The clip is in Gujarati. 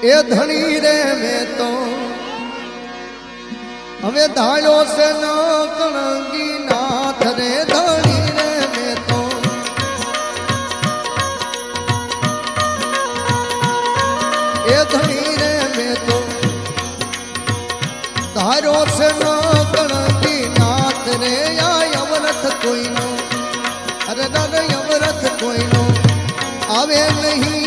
એ ધણી રે મેં તો હવે ધાળ્યો છે ન કણગી નાથ રે ધણી રે મેં તો એ ધણી રે મેં તો ધાર્યો છે ન કણગી નાથ રે આ અવરથ કોઈનો અરે દાદા અવરથ કોઈનો આવે નહીં